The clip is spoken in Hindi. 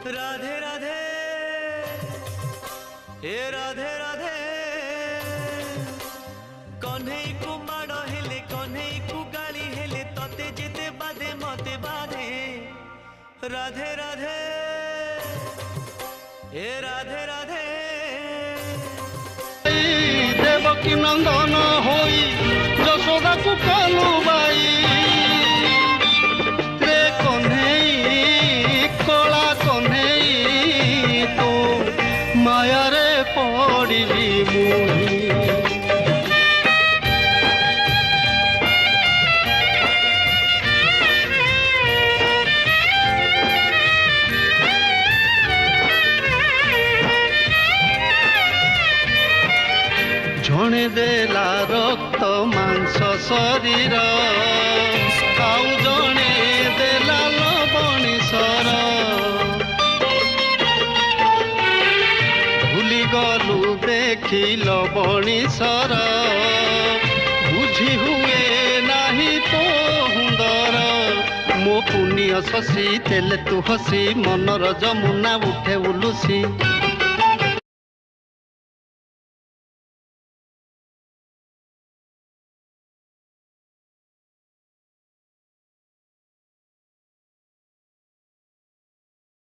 राधे राधे हे राधे राधे कन्हई को माड़ हेले कन्हई को गाली हेले तते जेते बाधे मते बाधे राधे राधे हे राधे राधे देवकी नंदन होई यशोदा को कालू बाई रे कन्हई कला कन्हई तो माया रे पड़िली मुही जणे देला रक्त मांस शरीर आउ जणे देला लवणी सर भूली गलु देखी लवणी सर बुझी हुए नाही तो हुंदर मो पुण्य शशि तेले तू हसी मनर जमुना उठे उलुसी